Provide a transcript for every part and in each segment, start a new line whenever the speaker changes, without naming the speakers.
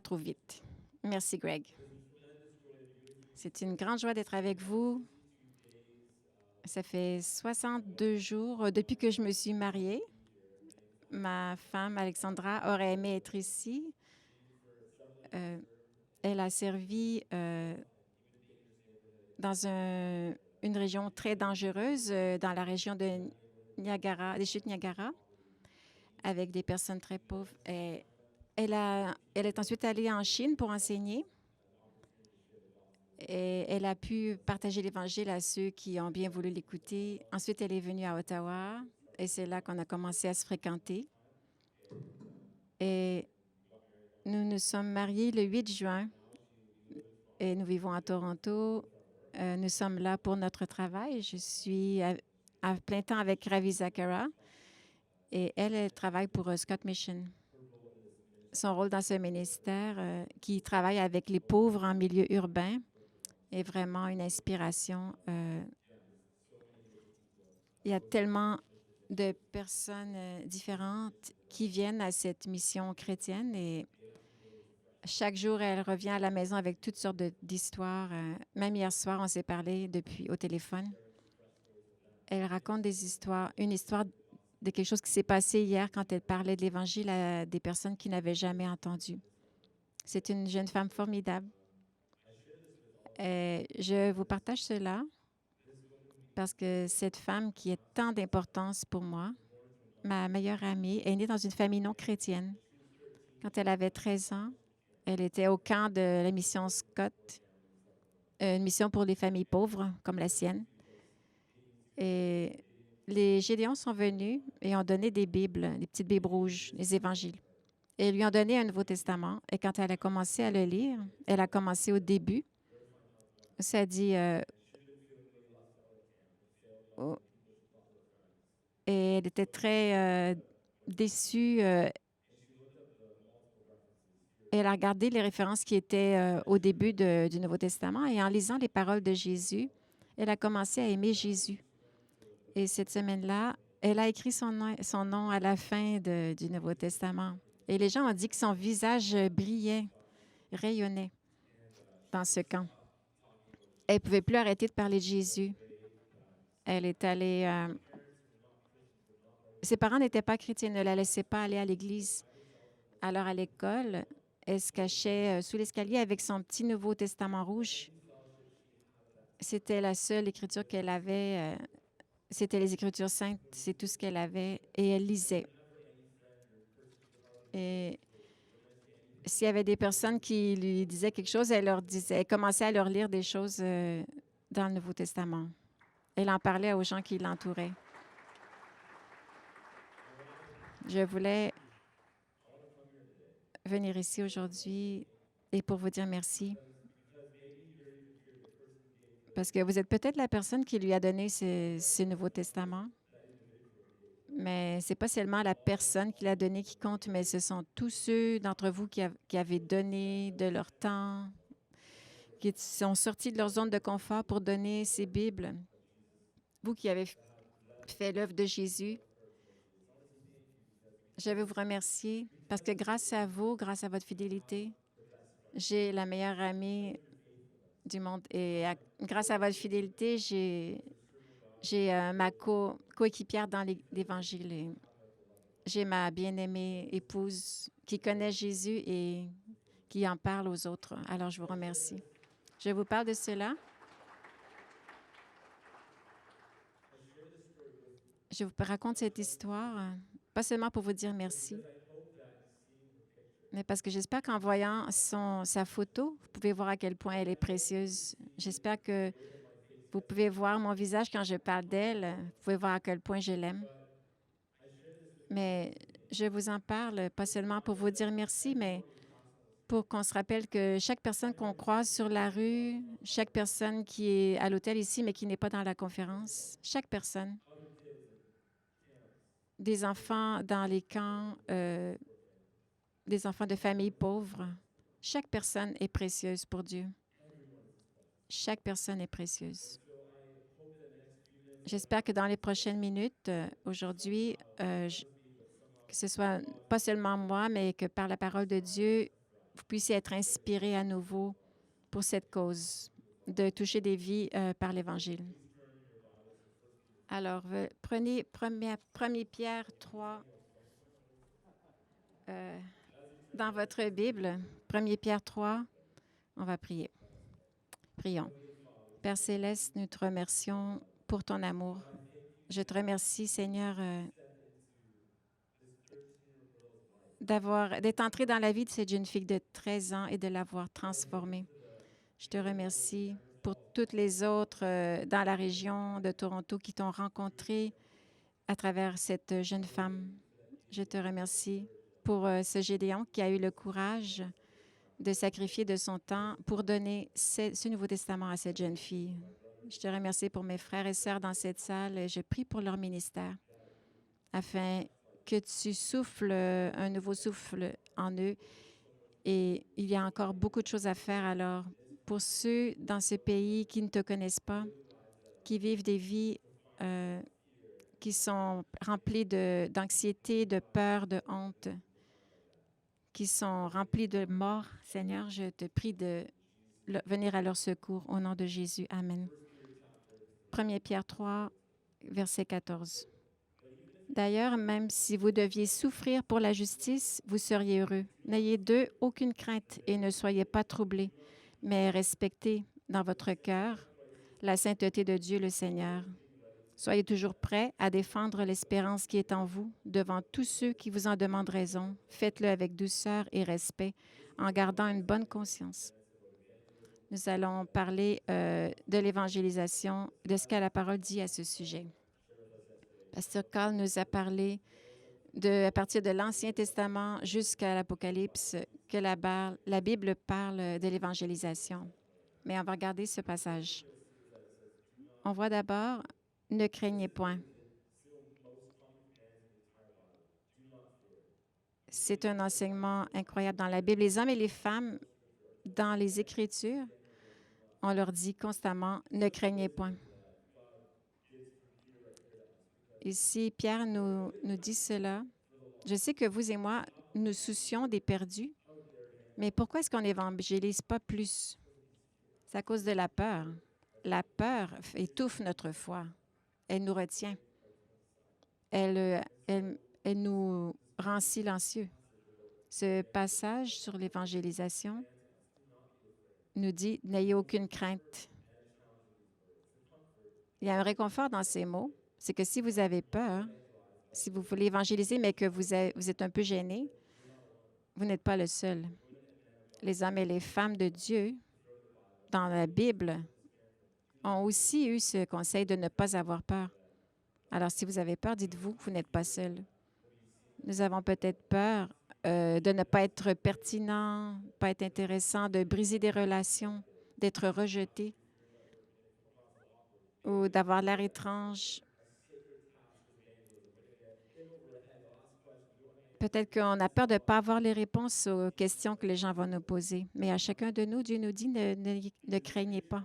Trop vite. Merci, Greg. C'est une grande joie d'être avec vous. Ça fait 62 jours depuis que je me suis mariée. Ma femme, Alexandra, aurait aimé être ici. Elle a servi dans une région très dangereuse, dans la région de Niagara, des chutes Niagara, avec des personnes très pauvres. Et elle est ensuite allée en Chine pour enseigner. Et elle a pu partager l'Évangile à ceux qui ont bien voulu l'écouter. Ensuite, elle est venue à Ottawa et c'est là qu'on a commencé à se fréquenter. Et nous nous sommes mariés le 8 juin et nous vivons à Toronto. Nous sommes là pour notre travail. Je suis à plein temps avec Ravi Zachara et elle travaille pour Scott Mission. Son rôle dans ce ministère, qui travaille avec les pauvres en milieu urbain, est vraiment une inspiration. Il y a tellement de personnes différentes qui viennent à cette mission chrétienne et chaque jour, elle revient à la maison avec toutes sortes d'histoires. Même hier soir, on s'est parlé depuis au téléphone. Elle raconte des histoires, une histoire de quelque chose qui s'est passé hier quand elle parlait de l'Évangile à des personnes qui n'avaient jamais entendu. C'est une jeune femme formidable. Je vous partage cela parce que cette femme qui a tant d'importance pour moi, ma meilleure amie, est née dans une famille non chrétienne. Quand elle avait 13 ans, elle était au camp de la mission Scott, une mission pour les familles pauvres comme la sienne. Et les Gédéons sont venus et ont donné des Bibles, des petites Bibles rouges, les évangiles. Et ils lui ont donné un Nouveau Testament. Et quand elle a commencé à le lire, elle a commencé au début. Ça dit, oh, et elle était très déçue. Elle a regardé les références qui étaient au début du Nouveau Testament et en lisant les paroles de Jésus, elle a commencé à aimer Jésus. Et cette semaine-là, elle a écrit son nom à la fin du Nouveau Testament. Et les gens ont dit que son visage brillait, rayonnait dans ce camp. Elle ne pouvait plus arrêter de parler de Jésus. Elle est allée... ses parents n'étaient pas chrétiens, ne la laissaient pas aller à l'église. Alors, à l'école, elle se cachait sous l'escalier avec son petit Nouveau Testament rouge. C'était la seule écriture qu'elle avait. C'était les Écritures saintes. C'est tout ce qu'elle avait. Et elle lisait. Et s'il y avait des personnes qui lui disaient quelque chose, elle commençait à leur lire des choses dans le Nouveau Testament. Elle en parlait aux gens qui l'entouraient. Je voulais venir ici aujourd'hui et pour vous dire merci. Parce que vous êtes peut-être la personne qui lui a donné ce Nouveau Testament. Mais ce n'est pas seulement la personne qui l'a donné qui compte, mais ce sont tous ceux d'entre vous qui avaient donné de leur temps, qui sont sortis de leur zone de confort pour donner ces Bibles. Vous qui avez fait l'œuvre de Jésus, je veux vous remercier parce que grâce à vous, grâce à votre fidélité, j'ai la meilleure amie du monde. Et grâce à votre fidélité, j'ai ma coéquipière dans l'Évangile. J'ai ma bien-aimée épouse qui connaît Jésus et qui en parle aux autres. Alors, je vous remercie. Je vous parle de cela. Je vous raconte cette histoire, pas seulement pour vous dire merci, mais parce que j'espère qu'en voyant sa photo, vous pouvez voir à quel point elle est précieuse. J'espère que vous pouvez voir mon visage quand je parle d'elle. Vous pouvez voir à quel point je l'aime. Mais je vous en parle pas seulement pour vous dire merci, mais pour qu'on se rappelle que chaque personne qu'on croise sur la rue, chaque personne qui est à l'hôtel ici, mais qui n'est pas dans la conférence, chaque personne, des enfants dans les camps, des enfants de familles pauvres, chaque personne est précieuse pour Dieu. Chaque personne est précieuse. J'espère que dans les prochaines minutes, aujourd'hui, que ce soit pas seulement moi, mais que par la parole de Dieu, vous puissiez être inspirés à nouveau pour cette cause, de toucher des vies par l'Évangile. Alors, prenez 1 Pierre 3 dans votre Bible. 1 Pierre 3, on va prier. Prions. Père Céleste, nous te remercions pour ton amour. Je te remercie, Seigneur, d'être entré dans la vie de cette jeune fille de 13 ans et de l'avoir transformée. Je te remercie pour toutes les autres dans la région de Toronto qui t'ont rencontré à travers cette jeune femme. Je te remercie pour ce Gédéon qui a eu le courage de sacrifier de son temps pour donner ce Nouveau Testament à cette jeune fille. Je te remercie pour mes frères et sœurs dans cette salle et je prie pour leur ministère afin que tu souffles un nouveau souffle en eux. Et il y a encore beaucoup de choses à faire. Alors, pour ceux dans ce pays qui ne te connaissent pas, qui vivent des vies qui sont remplies d'anxiété, de peur, de honte, qui sont remplies de mort, Seigneur, je te prie de venir à leur secours au nom de Jésus. Amen. 1 Pierre 3, verset 14. D'ailleurs, même si vous deviez souffrir pour la justice, vous seriez heureux. N'ayez d'eux aucune crainte et ne soyez pas troublés, mais respectez dans votre cœur la sainteté de Dieu le Seigneur. Soyez toujours prêts à défendre l'espérance qui est en vous devant tous ceux qui vous en demandent raison. Faites-le avec douceur et respect, en gardant une bonne conscience. Nous allons parler de l'évangélisation, de ce que la parole dit à ce sujet. Pasteur Carl nous a parlé à partir de l'Ancien Testament jusqu'à l'Apocalypse, que la Bible parle de l'évangélisation. Mais on va regarder ce passage. On voit d'abord, ne craignez point. C'est un enseignement incroyable dans la Bible. Les hommes et les femmes, dans les Écritures, on leur dit constamment, ne craignez point. Ici, Pierre nous dit cela. Je sais que vous et moi, nous soucions des perdus, mais pourquoi est-ce qu'on n'évangélise pas plus? C'est à cause de la peur. La peur étouffe notre foi. Elle nous retient. Elle nous rend silencieux. Ce passage sur l'évangélisation nous dit « N'ayez aucune crainte ». Il y a un réconfort dans ces mots. C'est que si vous avez peur, si vous voulez évangéliser, mais que vous êtes un peu gêné, vous n'êtes pas le seul. Les hommes et les femmes de Dieu, dans la Bible, ont aussi eu ce conseil de ne pas avoir peur. Alors, si vous avez peur, dites-vous que vous n'êtes pas seul. Nous avons peut-être peur de ne pas être pertinent, pas être intéressant, de briser des relations, d'être rejeté ou d'avoir l'air étrange. Peut-être qu'on a peur de ne pas avoir les réponses aux questions que les gens vont nous poser. Mais à chacun de nous, Dieu nous dit ne craignez pas.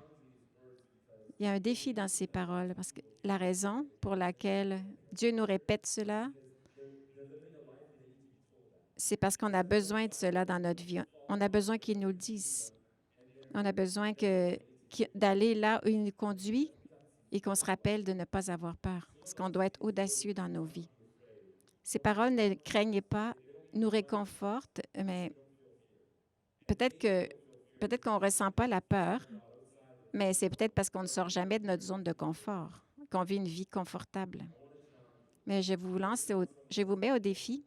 Il y a un défi dans ces paroles parce que la raison pour laquelle Dieu nous répète cela, c'est parce qu'on a besoin de cela dans notre vie. On a besoin qu'il nous le dise. On a besoin d'aller là où il nous conduit et qu'on se rappelle de ne pas avoir peur, parce qu'on doit être audacieux dans nos vies. Ces paroles, ne craignez pas, nous réconfortent, mais peut-être qu'on ne ressent pas la peur, mais c'est peut-être parce qu'on ne sort jamais de notre zone de confort, qu'on vit une vie confortable. Mais je vous mets au défi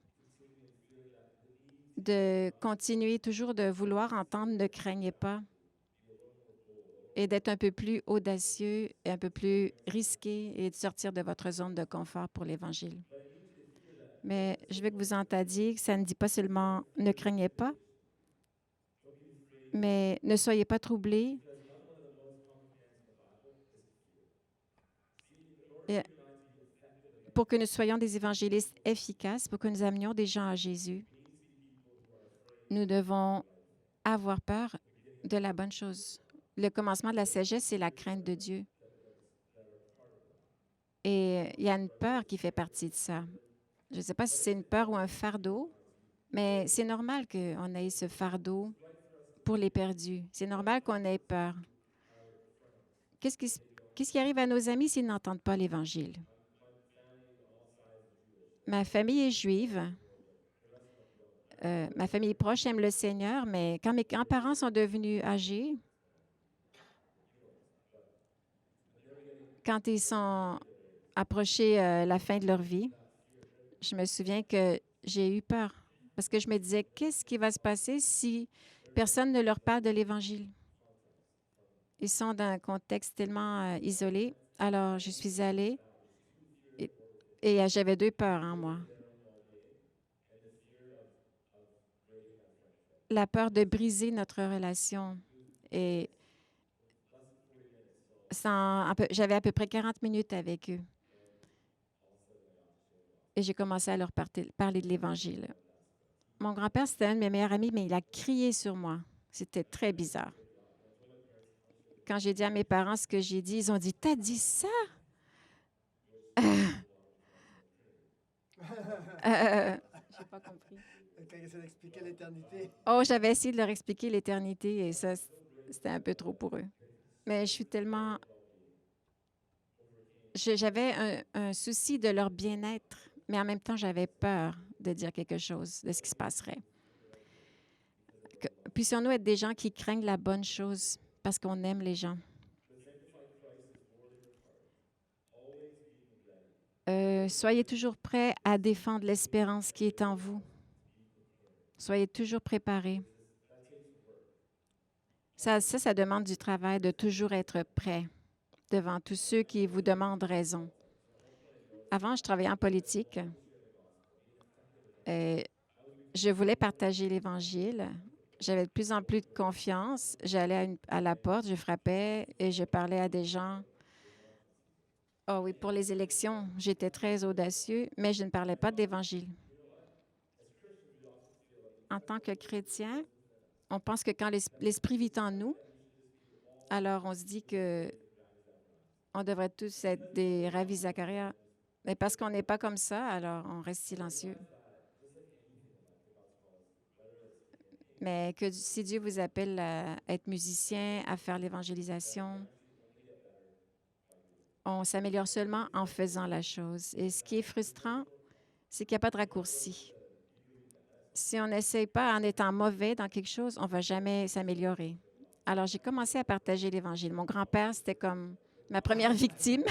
de continuer toujours de vouloir entendre « ne craignez pas » et d'être un peu plus audacieux, et un peu plus risqué et de sortir de votre zone de confort pour l'Évangile. Mais je veux que vous entendiez que ça ne dit pas seulement « ne craignez pas », mais ne soyez pas troublés. Et pour que nous soyons des évangélistes efficaces, pour que nous amenions des gens à Jésus, nous devons avoir peur de la bonne chose. Le commencement de la sagesse, c'est la crainte de Dieu. Et il y a une peur qui fait partie de ça. Je ne sais pas si c'est une peur ou un fardeau, Mais c'est normal qu'on ait ce fardeau pour les perdus. C'est normal qu'on ait peur. Qu'est-ce qui, qu'est-ce qui arrive à nos amis s'ils n'entendent pas l'Évangile? Ma famille est juive. Ma famille proche aime le Seigneur, mais quand mes grands-parents sont devenus âgés, quand ils sont approchés la fin de leur vie, je me souviens que j'ai eu peur parce que je me disais, qu'est-ce qui va se passer si personne ne leur parle de l'Évangile? Ils sont dans un contexte tellement isolé. Alors, je suis allée et, j'avais deux peurs en moi. La peur de briser notre relation. Et j'avais à peu près 40 minutes avec eux. Et j'ai commencé à leur parler de l'Évangile. Mon grand-père, c'était un de mes meilleurs amis, mais il a crié sur moi. C'était très bizarre. Quand j'ai dit à mes parents ce que j'ai dit, ils ont dit, t'as dit ça? J'ai pas compris.
Quand il essaie d'expliquer l'éternité.
Oh, j'avais essayé de leur expliquer l'éternité et ça, c'était un peu trop pour eux. Mais je suis tellement... J'avais un souci de leur bien-être, mais en même temps, j'avais peur de dire quelque chose de ce qui se passerait. Puissions-nous être des gens qui craignent la bonne chose parce qu'on aime les gens. Soyez toujours prêts à défendre l'espérance qui est en vous. Soyez toujours préparés. Ça demande du travail de toujours être prêt devant tous ceux qui vous demandent raison. Avant, je travaillais en politique. Je voulais partager l'Évangile. J'avais de plus en plus de confiance. J'allais à la porte, je frappais et je parlais à des gens. Oh oui, pour les élections, j'étais très audacieux, mais je ne parlais pas d'Évangile. En tant que chrétien, on pense que quand l'Esprit vit en nous, alors on se dit que on devrait tous être des Ravi Zacharias. Mais parce qu'on n'est pas comme ça, alors on reste silencieux. Mais que si Dieu vous appelle à être musicien, à faire l'évangélisation, on s'améliore seulement en faisant la chose. Et ce qui est frustrant, c'est qu'il n'y a pas de raccourci. Si on n'essaye pas en étant mauvais dans quelque chose, on ne va jamais s'améliorer. Alors, j'ai commencé à partager l'Évangile. Mon grand-père, c'était comme ma première victime.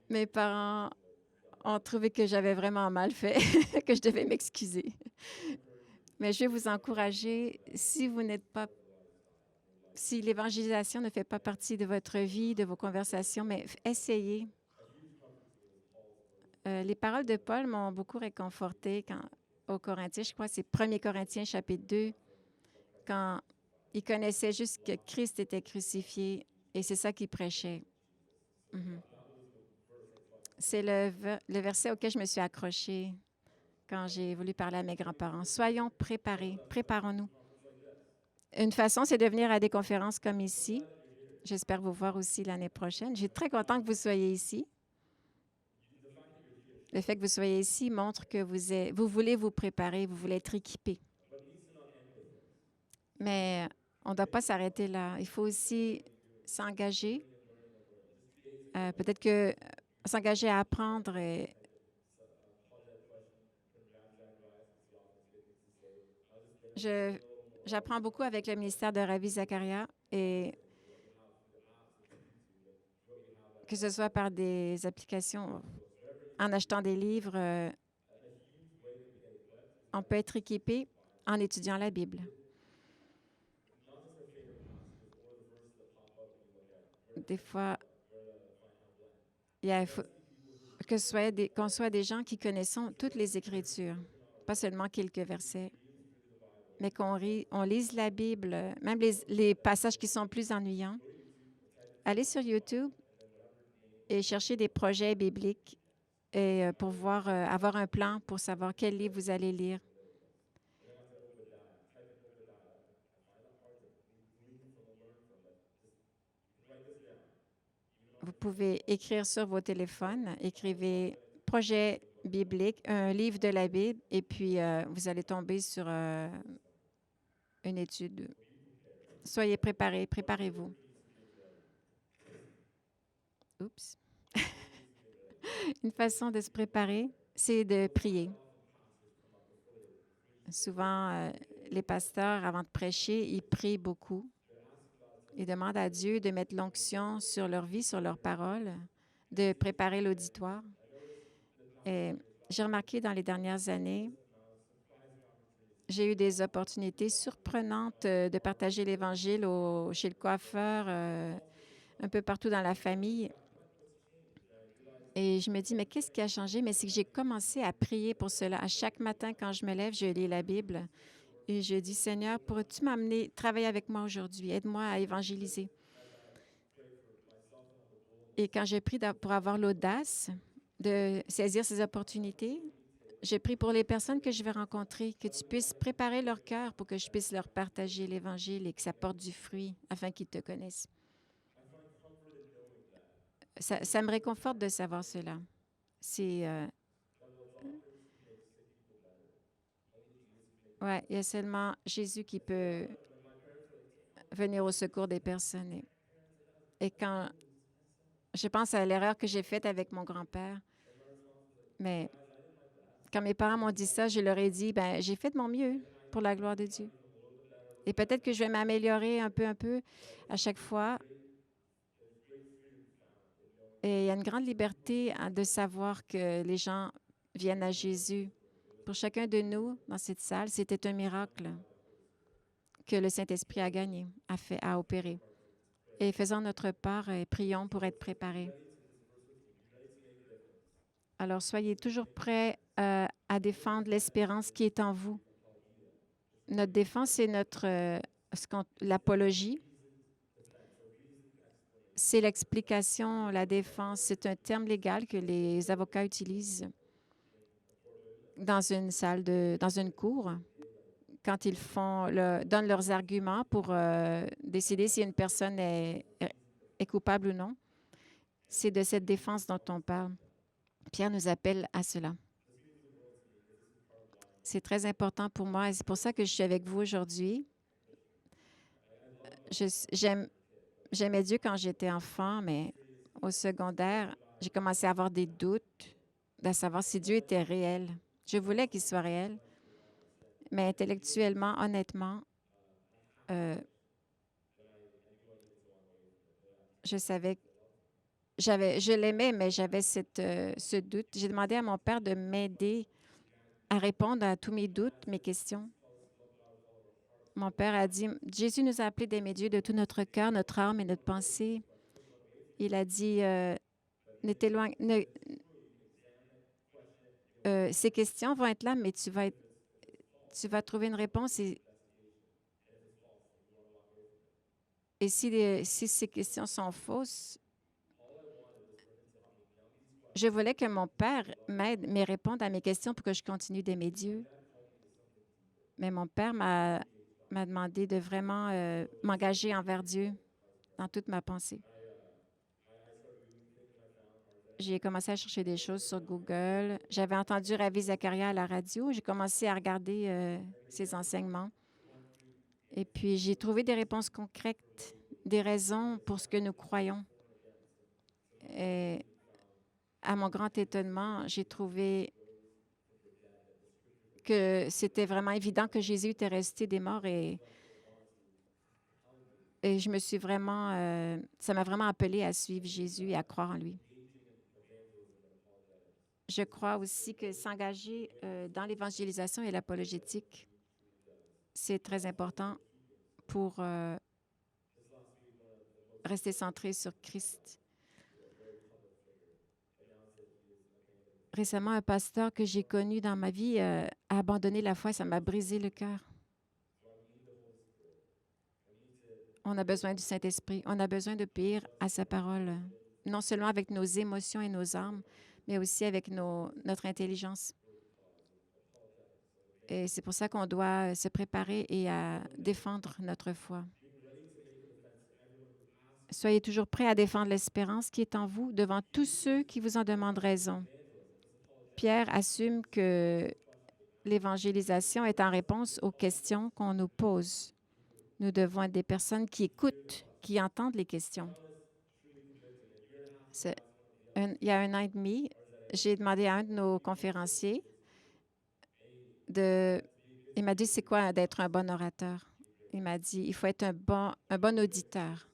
Mes parents ont trouvé que j'avais vraiment mal fait, que je devais m'excuser. Mais je vais vous encourager, si vous n'êtes pas, si l'évangélisation ne fait pas partie de votre vie, de vos conversations, mais essayez. Les paroles de Paul m'ont beaucoup réconfortée au Corinthiens, je crois que c'est 1 Corinthiens chapitre 2, quand il connaissait juste que Christ était crucifié et c'est ça qu'il prêchait. C'est le verset auquel je me suis accrochée quand j'ai voulu parler à mes grands-parents. Soyons préparés, préparons-nous. Une façon, c'est de venir à des conférences comme ici. J'espère vous voir aussi l'année prochaine. Je suis très contente que vous soyez ici. Le fait que vous soyez ici montre que vous voulez vous préparer, vous voulez être équipé. Mais on ne doit pas s'arrêter là. Il faut aussi s'engager. Peut-être que s'engager à apprendre. J'apprends beaucoup avec le ministère de Ravi Zacharias et que ce soit par des applications, en achetant des livres, on peut être équipé en étudiant la Bible. Des fois, il faut qu'on soit des gens qui connaissons toutes les Écritures, pas seulement quelques versets, mais on lise la Bible, même les passages qui sont plus ennuyants. Allez sur YouTube et cherchez des projets bibliques et pour avoir un plan pour savoir quel livre vous allez lire. Vous pouvez écrire sur vos téléphones, écrivez projet biblique, un livre de la Bible, et puis vous allez tomber sur une étude. Soyez préparés, préparez-vous. Oups. Une façon de se préparer, c'est de prier. Souvent, les pasteurs, avant de prêcher, ils prient beaucoup. Ils demandent à Dieu de mettre l'onction sur leur vie, sur leurs paroles, de préparer l'auditoire. Et j'ai remarqué dans les dernières années, j'ai eu des opportunités surprenantes de partager l'Évangile chez le coiffeur, un peu partout dans la famille. Et je me dis, mais qu'est-ce qui a changé? Mais c'est que j'ai commencé à prier pour cela. À chaque matin, quand je me lève, je lis la Bible et je dis, Seigneur, pourrais-tu m'amener, travailler avec moi aujourd'hui? Aide-moi à évangéliser. Et quand j'ai pris pour avoir l'audace de saisir ces opportunités, je prie pour les personnes que je vais rencontrer, que tu puisses préparer leur cœur pour que je puisse leur partager l'Évangile et que ça porte du fruit afin qu'ils te connaissent. Ça me réconforte de savoir cela. C'est, ouais, il y a seulement Jésus qui peut venir au secours des personnes. Et quand je pense à l'erreur que j'ai faite avec mon grand-père, mais quand mes parents m'ont dit ça, je leur ai dit, ben j'ai fait de mon mieux pour la gloire de Dieu. Et peut-être que je vais m'améliorer un peu à chaque fois. Et il y a une grande liberté de savoir que les gens viennent à Jésus. Pour chacun de nous dans cette salle, c'était un miracle que le Saint-Esprit a gagné, a opéré. Et faisons notre part et prions pour être préparés. Alors, soyez toujours prêts à défendre l'espérance qui est en vous. Notre défense, c'est l'apologie. C'est l'explication, la défense. C'est un terme légal que les avocats utilisent dans une salle, dans une cour, quand ils donnent leurs arguments pour décider si une personne est coupable ou non. C'est de cette défense dont on parle. Pierre nous appelle à cela. C'est très important pour moi et c'est pour ça que je suis avec vous aujourd'hui. J'aimais Dieu quand j'étais enfant, mais au secondaire, j'ai commencé à avoir des doutes de savoir si Dieu était réel. Je voulais qu'il soit réel, mais intellectuellement, honnêtement, je savais, je l'aimais, mais j'avais ce doute. J'ai demandé à mon père de m'aider à répondre à tous mes doutes, mes questions. Mon père a dit, Jésus nous a appelés d'aimer Dieu de tout notre cœur, notre âme et notre pensée. Il a dit, ces questions vont être là, mais tu vas trouver une réponse. Et si ces questions sont fausses, je voulais que mon père m'aide, me réponde à mes questions pour que je continue d'aimer Dieu. Mais mon père m'a demandé de vraiment m'engager envers Dieu dans toute ma pensée. J'ai commencé à chercher des choses sur Google. J'avais entendu Ravi Zacharias à la radio. J'ai commencé à regarder ses enseignements. Et puis, j'ai trouvé des réponses concrètes, des raisons pour ce que nous croyons. Et à mon grand étonnement, j'ai trouvé que c'était vraiment évident que Jésus était resté des morts et je me suis vraiment, ça m'a vraiment appelé à suivre Jésus et à croire en lui. Je crois aussi que s'engager dans l'évangélisation et l'apologétique, c'est très important pour rester centré sur Christ. Récemment, un pasteur que j'ai connu dans ma vie a abandonné la foi, ça m'a brisé le cœur. On a besoin du Saint-Esprit, on a besoin de payer à sa parole, non seulement avec nos émotions et nos âmes, mais aussi avec notre intelligence. Et c'est pour ça qu'on doit se préparer et à défendre notre foi. Soyez toujours prêts à défendre l'espérance qui est en vous devant tous ceux qui vous en demandent raison. Pierre assume que l'évangélisation est en réponse aux questions qu'on nous pose. Nous devons être des personnes qui écoutent, qui entendent les questions. Il y a 1 an et demi, j'ai demandé à un de nos conférenciers il m'a dit, c'est quoi d'être un bon orateur? Il m'a dit, il faut être un bon auditeur,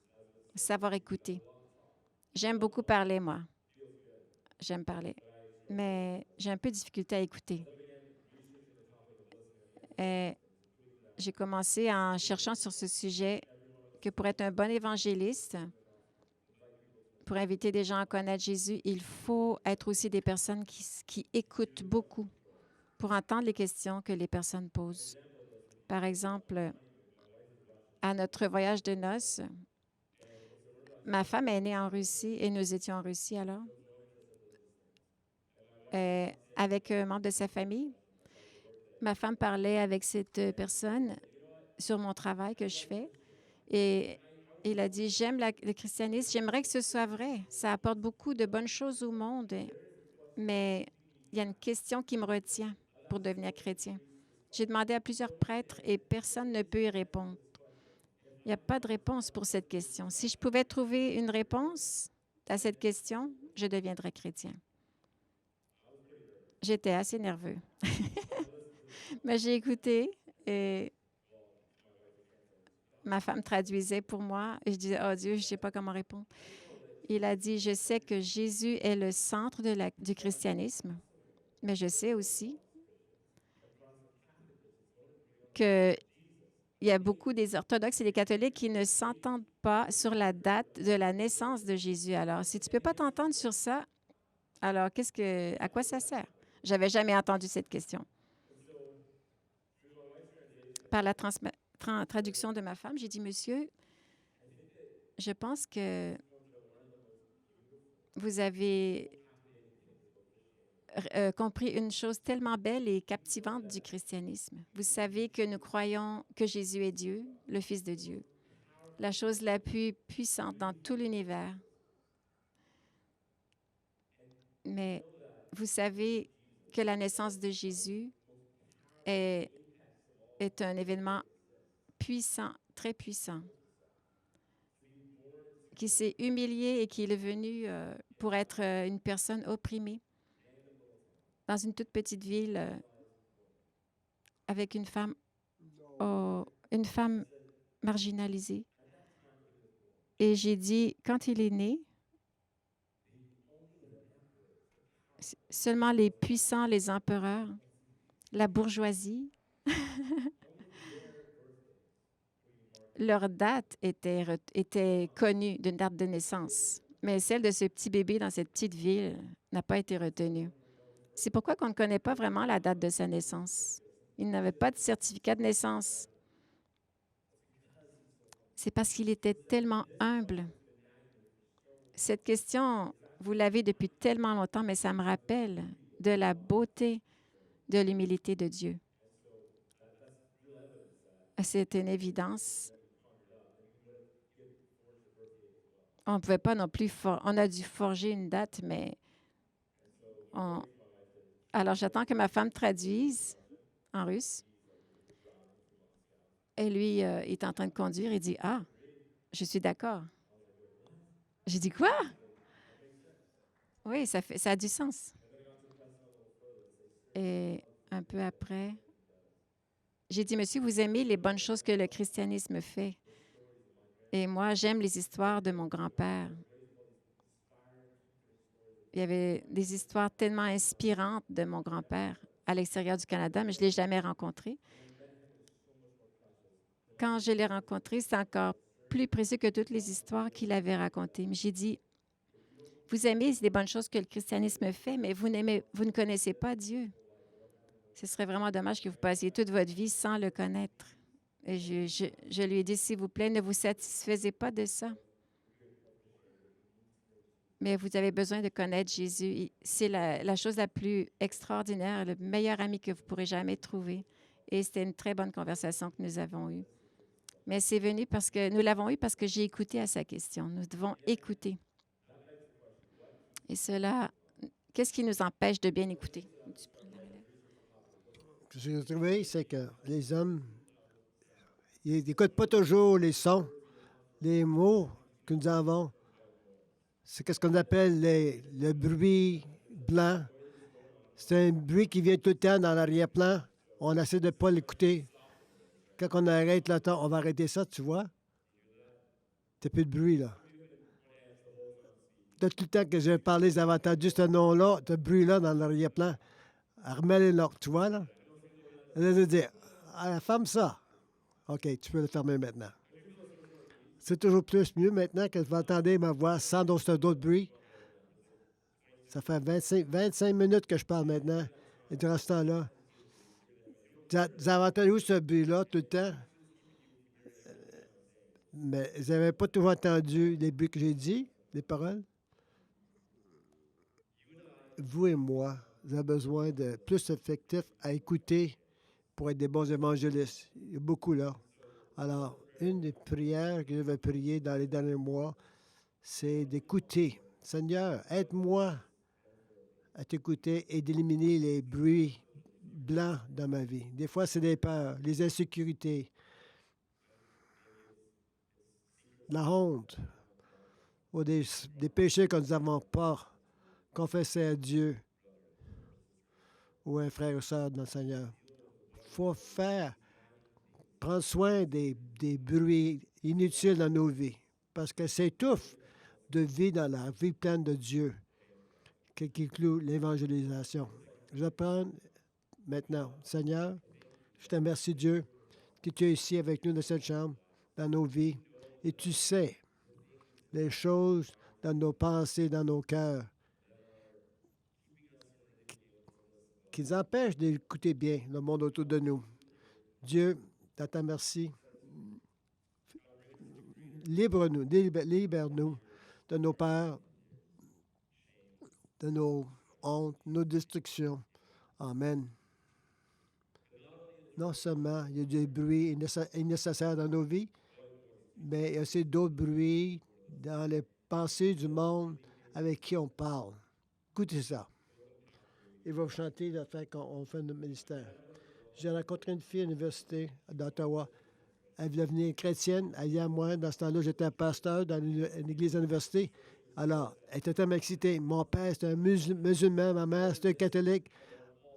savoir écouter. J'aime beaucoup parler, moi. J'aime parler. Mais j'ai un peu de difficulté à écouter. Et j'ai commencé en cherchant sur ce sujet que pour être un bon évangéliste, pour inviter des gens à connaître Jésus, il faut être aussi des personnes qui écoutent beaucoup pour entendre les questions que les personnes posent. Par exemple, à notre voyage de noces, ma femme est née en Russie et nous étions en Russie alors, avec un membre de sa famille. Ma femme parlait avec cette personne sur mon travail que je fais et il a dit, j'aime le christianisme, j'aimerais que ce soit vrai. Ça apporte beaucoup de bonnes choses au monde, mais il y a une question qui me retient pour devenir chrétien. J'ai demandé à plusieurs prêtres et personne ne peut y répondre. Il n'y a pas de réponse pour cette question. Si je pouvais trouver une réponse à cette question, je deviendrais chrétien. J'étais assez nerveux. Mais j'ai écouté et ma femme traduisait pour moi et je disais, oh Dieu, je ne sais pas comment répondre. Il a dit, je sais que Jésus est le centre du christianisme, mais je sais aussi qu'il y a beaucoup des orthodoxes et des catholiques qui ne s'entendent pas sur la date de la naissance de Jésus. Alors, si tu ne peux pas t'entendre sur ça, alors à quoi ça sert? Je n'avais jamais entendu cette question. Par la traduction de ma femme, j'ai dit, Monsieur, je pense que vous avez compris une chose tellement belle et captivante du christianisme. Vous savez que nous croyons que Jésus est Dieu, le Fils de Dieu, la chose la plus puissante dans tout l'univers. Mais vous savez que la naissance de Jésus est un événement puissant, très puissant, qui s'est humilié et qui est venu pour être une personne opprimée dans une toute petite ville avec une femme marginalisée. Et j'ai dit, quand il est né, seulement les puissants, les empereurs, la bourgeoisie, leur date était connue d'une date de naissance. Mais celle de ce petit bébé dans cette petite ville n'a pas été retenue. C'est pourquoi on ne connaît pas vraiment la date de sa naissance. Il n'avait pas de certificat de naissance. C'est parce qu'il était tellement humble. Cette question, vous l'avez depuis tellement longtemps, mais ça me rappelle de la beauté de l'humilité de Dieu. C'est une évidence. On ne pouvait pas non plus... on a dû forger une date, mais... Alors, j'attends que ma femme traduise en russe. Et lui, il est en train de conduire. Il dit, « Ah, je suis d'accord. » J'ai dit, « Quoi? » Oui, ça a du sens. Et un peu après, j'ai dit, « Monsieur, vous aimez les bonnes choses que le christianisme fait. Et moi, j'aime les histoires de mon grand-père. » Il y avait des histoires tellement inspirantes de mon grand-père à l'extérieur du Canada, mais je ne l'ai jamais rencontré. Quand je l'ai rencontré, c'est encore plus précieux que toutes les histoires qu'il avait racontées. Mais j'ai dit, vous aimez les bonnes choses que le christianisme fait, mais vous ne connaissez pas Dieu. Ce serait vraiment dommage que vous passiez toute votre vie sans le connaître. Et je lui ai dit, s'il vous plaît, ne vous satisfaisez pas de ça. Mais vous avez besoin de connaître Jésus. C'est la chose la plus extraordinaire, le meilleur ami que vous pourrez jamais trouver. Et c'était une très bonne conversation que nous avons eue. Mais c'est venu nous l'avons eu parce que j'ai écouté à sa question. Nous devons écouter. Et cela Qu'est-ce qui nous empêche de bien écouter?
Ce que j'ai trouvé, c'est que les hommes, ils n'écoutent pas toujours les sons, les mots que nous avons. C'est ce qu'on appelle le bruit blanc. C'est un bruit qui vient tout le temps dans l'arrière-plan. On essaie de ne pas l'écouter. Quand on arrête le temps, on va arrêter ça, tu vois. T'as plus de bruit, là. Tout le temps que j'ai parlé, j'avais entendu ce nom-là, ce bruit-là dans l'arrière-plan. Remets-le là, tu vois, là. Elle a dit, ah, ferme ça. OK, tu peux le fermer maintenant. C'est toujours plus mieux maintenant que vous entendez ma voix sans d'autres bruits. Ça fait 25 minutes que je parle maintenant. Et durant ce temps-là, vous avez entendu ce bruit-là tout le temps? Mais vous n'avez pas toujours entendu les bruits que j'ai dit, les paroles? Vous et moi, vous avez besoin de plus effectifs à écouter pour être des bons évangélistes. Il y a beaucoup là. Alors, une des prières que je vais prier dans les derniers mois, c'est d'écouter. Seigneur, aide-moi à t'écouter et d'éliminer les bruits blancs dans ma vie. Des fois, c'est des peurs, les insécurités, la honte, ou des péchés que nous n'avons pas confessés à Dieu ou à un frère ou soeur de notre Seigneur. Il faut prendre soin des bruits inutiles dans nos vies, parce que c'est étouffe de vie dans la vie pleine de Dieu qui inclut l'évangélisation. Je vais prendre maintenant. Seigneur, je te remercie, Dieu, que tu es ici avec nous dans cette chambre, dans nos vies, et tu sais les choses dans nos pensées, dans nos cœurs, qui nous empêchent d'écouter bien le monde autour de nous. Dieu, je te remercie. Libère-nous de nos peurs, de nos hontes, nos destructions. Amen. Non seulement il y a des bruits nécessaires dans nos vies, mais il y a aussi d'autres bruits dans les pensées du monde avec qui on parle. Écoutez ça. Il va chanter la fin quand on fait notre ministère. J'ai rencontré une fille à l'université d'Ottawa. Elle voulait devenir chrétienne. Elle y a moi, dans ce temps-là, j'étais un pasteur dans une église université. Alors, elle était tellement excitée. Mon père, c'était un musulman. Ma mère, c'était un catholique.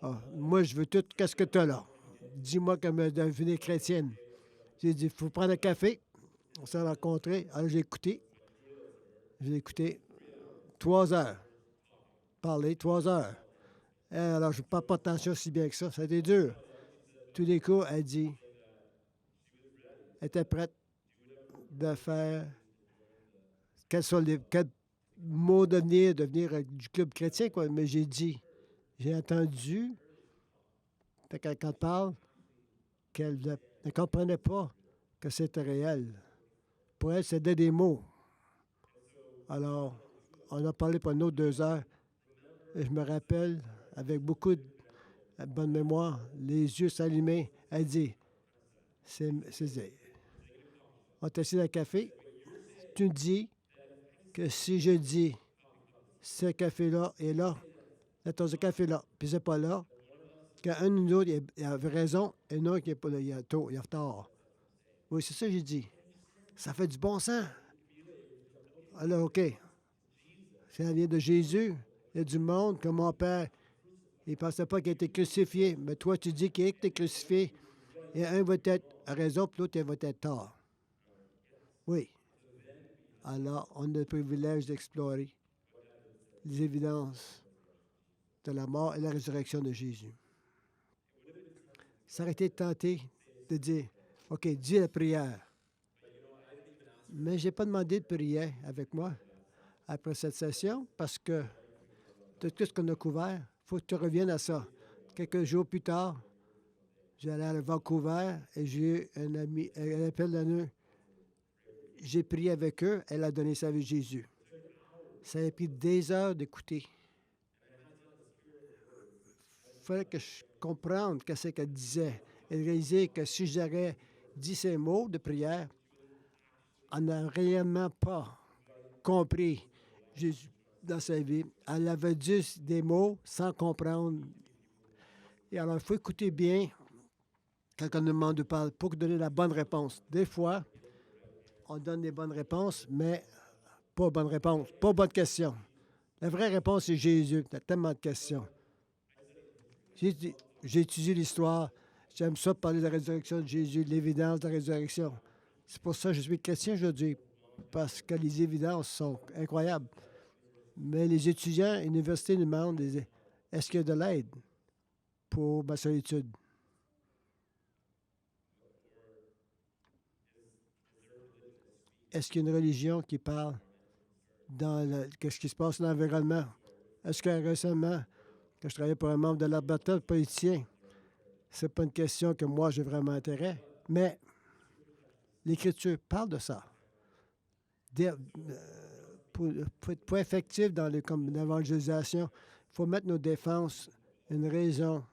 Ah, moi, je veux tout. Qu'est-ce que tu as là? Dis-moi qu'elle me devenir chrétienne. J'ai dit, il faut prendre un café. On s'est rencontrés. Alors, j'ai écouté. J'ai écouté 3 heures. Parler 3 heures. Alors, je ne parle pas attention si bien que ça. Ça a été dur. Tout d'un coup, elle dit, elle était prête de faire quels mots devenir du club chrétien, quoi. Mais j'ai dit, j'ai entendu, quand elle parle, qu'elle ne comprenait pas que c'était réel. Pour elle, c'était des mots. Alors, on a parlé pendant 2 heures. Et je me rappelle, avec beaucoup de bonne mémoire, les yeux s'allumaient. Elle dit, on est assis dans le café. Tu me dis que si je dis ce café-là est là, la tasse de café là, puis c'est pas là, qu'un ou l'autre, il avait raison, et un autre, il n'est pas là, il a retard. Oui, c'est ça que j'ai dit. Ça fait du bon sens. Alors, OK. Ça vient de Jésus. Il y a du monde, comme mon père. Il ne pensait pas qu'il était crucifié. Mais toi, tu dis qu'il est crucifié. Et un va être à raison, puis l'autre, il va être tort. Oui. Alors, on a le privilège d'explorer les évidences de la mort et la résurrection de Jésus. Ça aurait été tenté de dire, OK, dis la prière. Mais je n'ai pas demandé de prier avec moi après cette session parce que de tout ce qu'on a couvert, il faut que tu reviennes à ça. Quelques jours plus tard, j'allais à Vancouver et j'ai eu un appel d'un. J'ai prié avec eux, elle a donné sa vie à Jésus. Ça a pris des heures d'écouter. Il fallait que je comprenne ce qu'elle disait et réaliser que si j'aurais dit ces mots de prière, on n'a réellement pas compris Jésus. dans sa vie. Elle avait dit des mots sans comprendre. Et alors, il faut écouter bien quand on nous demande de parler pour donner la bonne réponse. Des fois, on donne des bonnes réponses, mais pas bonne réponse, pas bonne question. La vraie réponse, c'est Jésus. Il y a tellement de questions. J'ai étudié l'histoire. J'aime ça parler de la résurrection de Jésus, de l'évidence de la résurrection. C'est pour ça que je suis chrétien aujourd'hui, parce que les évidences sont incroyables. Mais les étudiants à l'université nous demandent, est-ce qu'il y a de l'aide pour ma solitude? Est-ce qu'il y a une religion qui parle dans ce qui se passe dans l'environnement? Est-ce que récemment, quand je travaillais pour un membre de l'Alberta, politicien, c'est pas une question que moi j'ai vraiment intérêt, mais l'Écriture parle de ça. Pour être plus effectif dans l'évangélisation, il faut mettre nos défenses une raison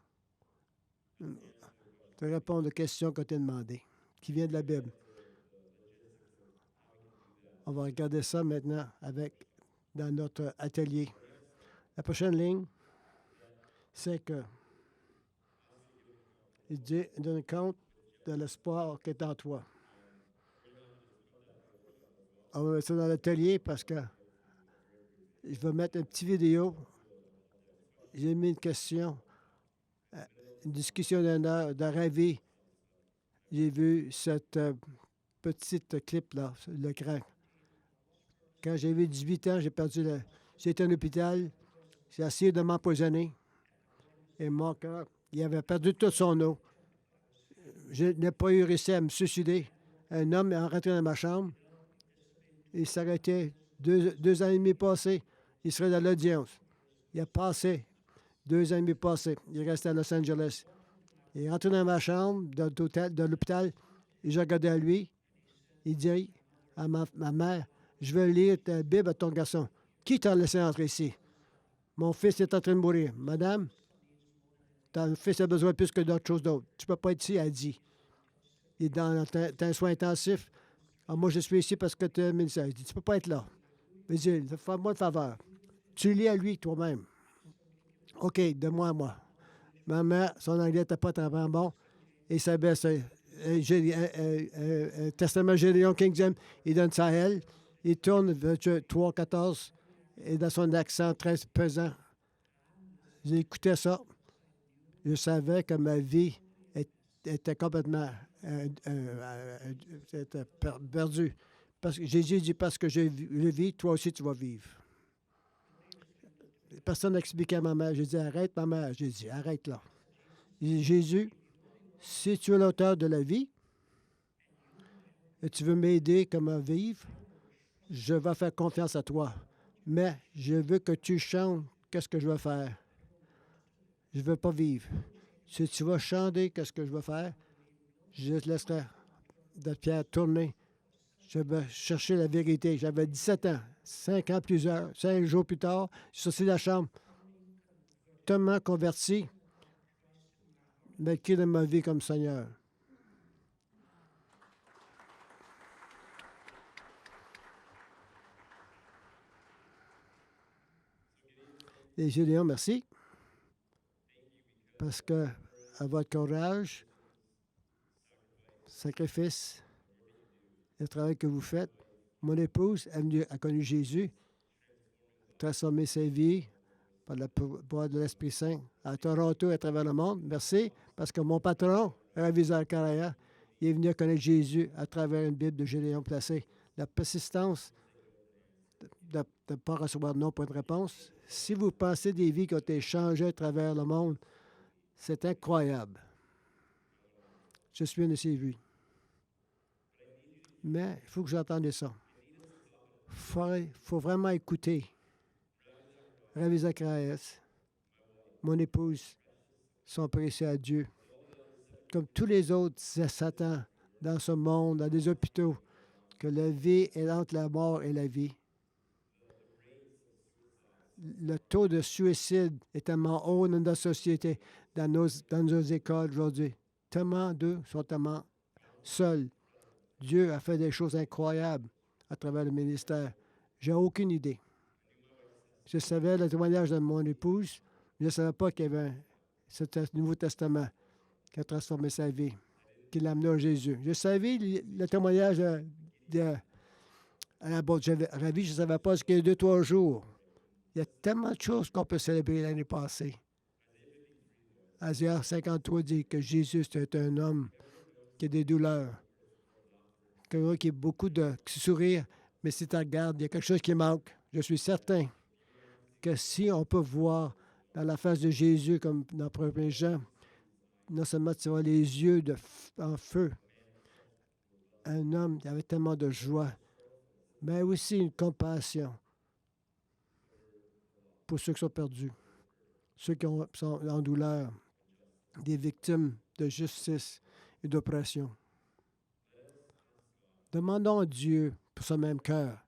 de répondre aux questions qu'on t'a demandées, qui vient de la Bible. On va regarder ça maintenant dans notre atelier. La prochaine ligne, c'est que il dit, donne compte de l'espoir qui est en toi. On va mettre ça dans l'atelier parce que je vais mettre une petite vidéo. J'ai mis une question, une discussion d'une heure de Ravi. J'ai vu cette petite clip-là, sur l'écran. Quand j'avais 18 ans, j'ai été en hôpital. J'ai essayé de m'empoisonner. Et mon cœur, il avait perdu toute son eau. Je n'ai pas eu réussi à me suicider. Un homme est rentré dans ma chambre. Il s'arrêtait 2 ans et demi passés. Il serait dans l'audience. Il a passé 2 ans et demi passés. Il est resté à Los Angeles. Il est rentré dans ma chambre de l'hôpital et j'ai regardé à lui. Il dit à ma mère, je vais lire ta Bible à ton garçon. Qui t'a laissé entrer ici? Mon fils est en train de mourir. Madame, ton fils a besoin plus que d'autres choses d'autres. Tu ne peux pas être ici, elle dit. Il est dans un soin intensif. Alors moi, je suis ici parce que tu es ministère. Il dit, tu ne peux pas être là. Il dit, fais-moi une faveur. Tu lis à lui toi-même. OK, donne-moi à moi. Ma mère, son anglais n'était pas très bon. Et ça baisse. Testament Gédéon King James, il donne ça à elle. Il tourne 3-14 et dans son accent très pesant. J'écoutais ça. Je savais que ma vie était complètement perdue. Parce que Jésus dit, parce que je vis, toi aussi tu vas vivre. Personne n'expliquait à ma mère. J'ai dit, arrête ma mère. J'ai dit, arrête là. Jésus, si tu es l'auteur de la vie et tu veux m'aider comment vivre, je vais faire confiance à toi. Mais je veux que tu chantes qu'est-ce que je vais faire. Je ne veux pas vivre. Si tu vas chanter qu'est-ce que je vais faire, je te laisserai de pierre tourner. Je vais chercher la vérité. J'avais 17 ans, 5 ans plus tard, 5 jours plus tard, je suis sorti de la chambre, tellement converti, mais qui de ma vie comme Seigneur. Et Gédéon, merci. Parce que à votre courage, sacrifice, le travail que vous faites, mon épouse a connu Jésus, transformé sa vie par le pouvoir de l'Esprit Saint à Toronto et à travers le monde. Merci, parce que mon patron, Ravi Zachariah, il est venu à connaître Jésus à travers une Bible de Gédéon placée. La persistance de ne pas recevoir non pour une réponse. Si vous pensez des vies qui ont été changées à travers le monde, c'est incroyable. Je suis une de ces vies. Mais il faut que j'entende ça. Il faut vraiment écouter. Ravi Zacharias, mon épouse, sont pressés à Dieu. Comme tous les autres, c'est Satan dans ce monde, dans des hôpitaux, que la vie est entre la mort et la vie. Le taux de suicide est tellement haut dans notre société, dans nos écoles aujourd'hui. Tellement d'eux sont tellement seuls. Dieu a fait des choses incroyables à travers le ministère. J'ai aucune idée. Je savais le témoignage de mon épouse. Je ne savais pas qu'il y avait ce Nouveau Testament qui a transformé sa vie, qui l'a amené à Jésus. Je savais le témoignage à la boîte ravie, je ne savais pas ce qu'il y a 2-3 jours. Il y a tellement de choses qu'on peut célébrer l'année passée. Isaiah 53 dit que Jésus, c'est un homme qui a des douleurs, quelqu'un qui a beaucoup de sourires, mais si tu regardes, il y a quelque chose qui manque. Je suis certain que si on peut voir dans la face de Jésus, comme dans 1 Jean, non seulement tu vois les yeux en feu, un homme qui avait tellement de joie, mais aussi une compassion pour ceux qui sont perdus, ceux qui sont en douleur, des victimes de justice et d'oppression. Demandons à Dieu pour ce même cœur.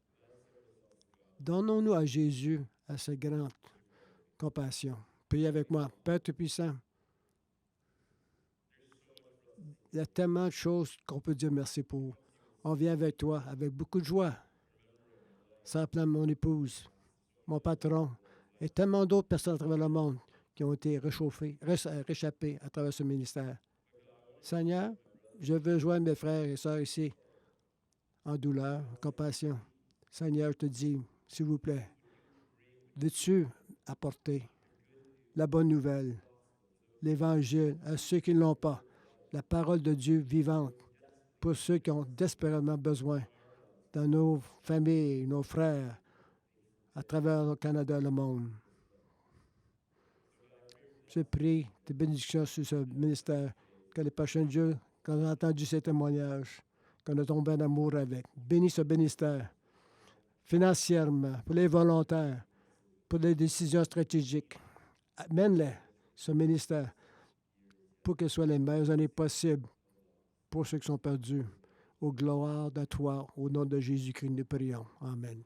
Donnons-nous à Jésus à cette grande compassion. Priez avec moi. Père Tout-Puissant, il y a tellement de choses qu'on peut dire merci pour. On vient avec toi avec beaucoup de joie. Ça appelle mon épouse, mon patron, et tellement d'autres personnes à travers le monde qui ont été réchappées à travers ce ministère. Seigneur, je veux joindre mes frères et sœurs ici en douleur, en compassion. Seigneur, je te dis, s'il vous plaît, veux-tu apporter la bonne nouvelle, l'Évangile à ceux qui ne l'ont pas, la parole de Dieu vivante pour ceux qui ont désespérément besoin dans nos familles, nos frères, à travers le Canada et le monde. Je prie tes bénédictions sur ce ministère, que les prochains jours, quand on a entendu ces témoignages, qu'on a tombé en amour avec. Bénis ce ministère financièrement, pour les volontaires, pour les décisions stratégiques. Amène-les, ce ministère, pour qu'elles soient les meilleures années possibles pour ceux qui sont perdus. Au gloire de toi, au nom de Jésus-Christ, nous prions. Amen.